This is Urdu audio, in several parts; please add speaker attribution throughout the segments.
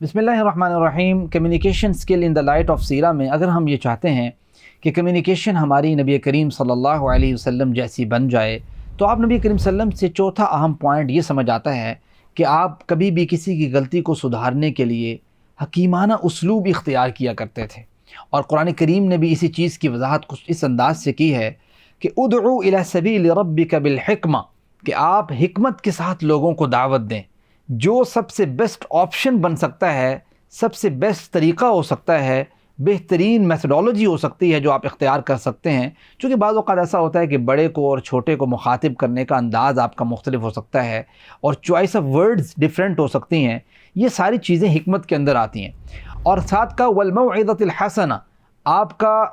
Speaker 1: بسم اللہ الرحمن الرحیم۔ Communication skill in the light of سیرہ میں اگر ہم یہ چاہتے ہیں کہ کمیونیکیشن ہماری نبی کریم صلی اللہ علیہ وسلم جیسی بن جائے تو آپ نبی کریم صلی اللہ علیہ وسلم سے چوتھا اہم پوائنٹ یہ سمجھ آتا ہے کہ آپ کبھی بھی کسی کی غلطی کو سدھارنے کے لیے حکیمانہ اسلوب اختیار کیا کرتے تھے، اور قرآن کریم نے بھی اسی چیز کی وضاحت کچھ اس انداز سے کی ہے کہ ادعو الی سبیل ربک بالحکمہ، کہ آپ حکمت کے ساتھ لوگوں کو دعوت دیں۔ جو سب سے بیسٹ آپشن بن سکتا ہے، سب سے بیسٹ طریقہ ہو سکتا ہے، بہترین میتھڈالوجی ہو سکتی ہے جو آپ اختیار کر سکتے ہیں، چونکہ بعض اوقات ایسا ہوتا ہے کہ بڑے کو اور چھوٹے کو مخاطب کرنے کا انداز آپ کا مختلف ہو سکتا ہے اور چوائس آف ورڈز ڈیفرنٹ ہو سکتی ہیں۔ یہ ساری چیزیں حکمت کے اندر آتی ہیں، اور ساتھ کا والموعظۃ الحسنہ، آپ کا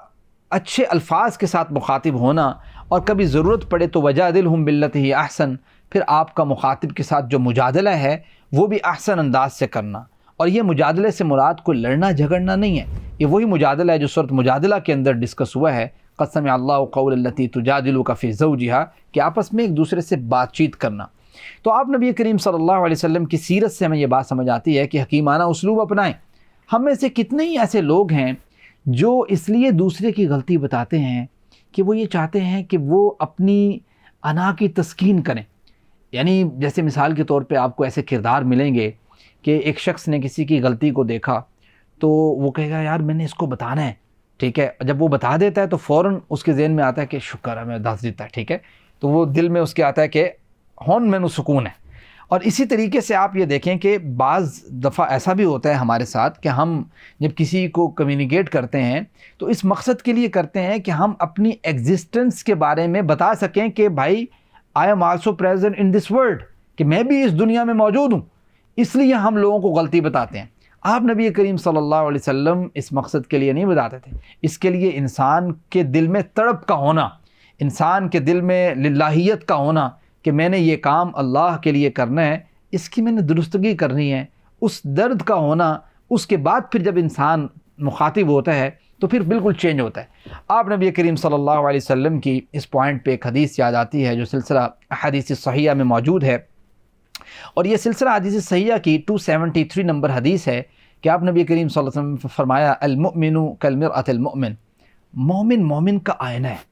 Speaker 1: اچھے الفاظ کے ساتھ مخاطب ہونا، اور کبھی ضرورت پڑے تو وجادلہم باللتی ہی احسن، پھر آپ کا مخاطب کے ساتھ جو مجادلہ ہے وہ بھی احسن انداز سے کرنا۔ اور یہ مجادلے سے مراد کوئی لڑنا جھگڑنا نہیں ہے، یہ وہی مجادلہ ہے جو سورۃ مجادلہ کے اندر ڈسکس ہوا ہے، قد سمع اللہ قول التی تجادلک فی زوجہا، کہ آپس میں ایک دوسرے سے بات چیت کرنا۔ تو آپ نبی کریم صلی اللہ علیہ وسلم کی سیرت سے ہمیں یہ بات سمجھ آتی ہے کہ حکیمانہ اسلوب اپنائیں۔ ہم میں سے کتنے ہی ایسے لوگ ہیں جو اس لیے دوسرے کی غلطی بتاتے ہیں کہ وہ یہ چاہتے ہیں کہ وہ اپنی انا کی تسکین کریں۔ یعنی جیسے مثال کے طور پہ آپ کو ایسے کردار ملیں گے کہ ایک شخص نے کسی کی غلطی کو دیکھا تو وہ کہے گا یار میں نے اس کو بتانا ہے، ٹھیک ہے۔ جب وہ بتا دیتا ہے تو فوراً اس کے ذہن میں آتا ہے کہ شکر ہے میں دس دیتا ہے، ٹھیک ہے، تو وہ دل میں اس کے آتا ہے کہ ہون میں نو سکون ہے۔ اور اسی طریقے سے آپ یہ دیکھیں کہ بعض دفعہ ایسا بھی ہوتا ہے ہمارے ساتھ کہ ہم جب کسی کو کمیونیکیٹ کرتے ہیں تو اس مقصد کے لیے کرتے ہیں کہ ہم اپنی ایگزسٹنس کے بارے میں بتا سکیں کہ بھائی I am also present in this world، کہ میں بھی اس دنیا میں موجود ہوں، اس لیے ہم لوگوں کو غلطی بتاتے ہیں۔ آپ نبی کریم صلی اللہ علیہ وسلم اس مقصد کے لیے نہیں بتاتے تھے، اس کے لیے انسان کے دل میں تڑپ کا ہونا، انسان کے دل میں للہیت کا ہونا کہ میں نے یہ کام اللہ کے لیے کرنا ہے، اس کی میں نے درستگی کرنی ہے، اس درد کا ہونا، اس کے بعد پھر جب انسان مخاطب ہوتا ہے تو پھر بالکل چینج ہوتا ہے۔ آپ نبی کریم صلی اللہ علیہ وسلم کی اس پوائنٹ پہ ایک حدیث یاد آتی ہے جو سلسلہ احادیث صحیحہ میں موجود ہے، اور یہ سلسلہ حدیث صحیحہ کی 273 نمبر حدیث ہے کہ آپ نبی کریم صلی اللہ علیہ وسلم نے فرمایا المؤمن کالمرأۃ المؤمن، مومن مومن کا آئینہ ہے،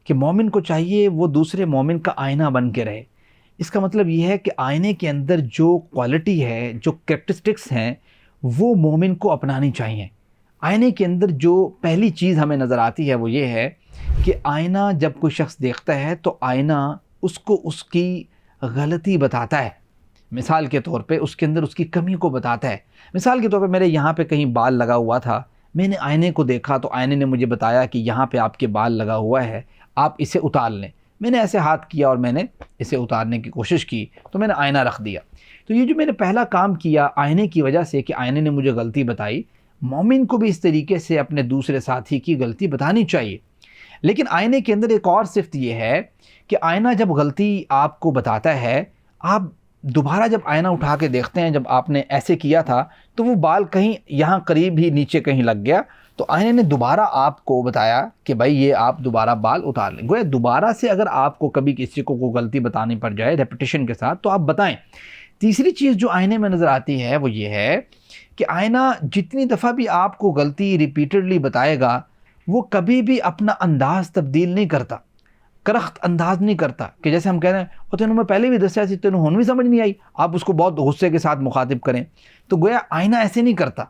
Speaker 1: کہ مومن کو چاہیے وہ دوسرے مومن کا آئینہ بن کے رہے۔ اس کا مطلب یہ ہے کہ آئینے کے اندر جو کوالٹی ہے، جو کریکٹرسٹکس ہیں، وہ مومن کو اپنانی چاہیے۔ آئینے کے اندر جو پہلی چیز ہمیں نظر آتی ہے وہ یہ ہے کہ آئینہ جب کوئی شخص دیکھتا ہے تو آئینہ اس کو اس کی غلطی بتاتا ہے، مثال کے طور پہ اس کے اندر اس کی کمی کو بتاتا ہے۔ مثال کے طور پہ میرے یہاں پہ کہیں بال لگا ہوا تھا، میں نے آئینے کو دیکھا تو آئینے نے مجھے بتایا کہ یہاں پہ آپ کے بال لگا ہوا ہے، آپ اسے اتار لیں۔ میں نے ایسے ہاتھ کیا اور میں نے اسے اتارنے کی کوشش کی تو میں نے آئینہ رکھ دیا۔ تو یہ جو میں نے پہلا کام کیا آئینے کی وجہ سے کہ آئینے نے مجھے غلطی بتائی، مومن کو بھی اس طریقے سے اپنے دوسرے ساتھی کی غلطی بتانی چاہیے۔ لیکن آئینے کے اندر ایک اور صفت یہ ہے کہ آئینہ جب غلطی آپ کو بتاتا ہے، آپ دوبارہ جب آئینہ اٹھا کے دیکھتے ہیں، جب آپ نے ایسے کیا تھا تو وہ بال کہیں یہاں قریب ہی نیچے کہیں لگ گیا، تو آئینے نے دوبارہ آپ کو بتایا کہ بھائی یہ آپ دوبارہ بال اتار لیں۔ گویا دوبارہ سے اگر آپ کو کبھی کسی کو کوئی غلطی بتانی پڑ جائے ریپیٹیشن کے ساتھ تو آپ بتائیں۔ تیسری چیز جو آئینے میں نظر آتی ہے وہ یہ ہے کہ آئینہ جتنی دفعہ بھی آپ کو غلطی ریپیٹڈلی بتائے گا وہ کبھی بھی اپنا انداز تبدیل نہیں کرتا، کرخت انداز نہیں کرتا، کہ جیسے ہم کہہ رہے ہیں اور تینوں میں پہلے بھی دسیا سی تینوں ہون بھی سمجھ نہیں آئی، آپ اس کو بہت غصے کے ساتھ مخاطب کریں۔ تو گویا آئینہ ایسے نہیں کرتا،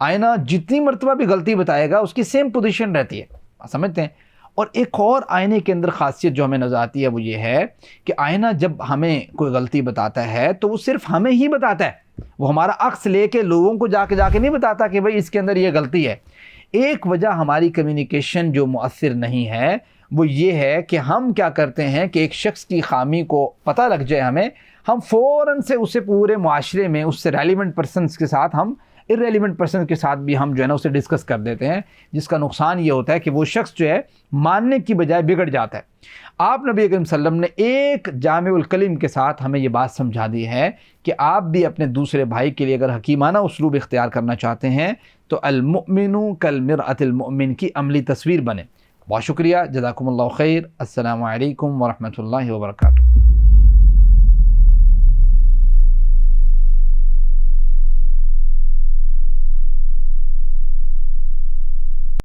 Speaker 1: آئینہ جتنی مرتبہ بھی غلطی بتائے گا اس کی سیم پوزیشن رہتی ہے، سمجھتے ہیں۔ اور ایک اور آئینے کے اندر خاصیت جو ہمیں نظر آتی ہے وہ یہ ہے کہ آئینہ جب ہمیں کوئی غلطی بتاتا ہے تو وہ صرف ہمیں ہی بتاتا ہے، وہ ہمارا عکس لے کے لوگوں کو جا کے نہیں بتاتا کہ بھئی اس کے اندر یہ غلطی ہے۔ ایک وجہ ہماری کمیونیکیشن جو مؤثر نہیں ہے وہ یہ ہے کہ ہم کیا کرتے ہیں کہ ایک شخص کی خامی کو پتہ لگ جائے ہم فوراً سے اسے پورے معاشرے میں اس سے ریلیونٹ پرسنس کے ساتھ ہم irrelevant پرسن کے ساتھ بھی ہم جو ہے نا اسے ڈسکس کر دیتے ہیں، جس کا نقصان یہ ہوتا ہے کہ وہ شخص جو ہے ماننے کی بجائے بگڑ جاتا ہے۔ آپ نبی کریم صلی اللہ علیہ وسلم نے ایک جامع الکلم کے ساتھ ہمیں یہ بات سمجھا دی ہے کہ آپ بھی اپنے دوسرے بھائی کے لیے اگر حکیمانہ اسلوب اختیار کرنا چاہتے ہیں تو المؤمن کالمرأۃ المؤمن کی عملی تصویر بنے۔ بہت شکریہ، جزاکم اللہ خیر، السلام علیکم ورحمۃ اللہ وبرکاتہ۔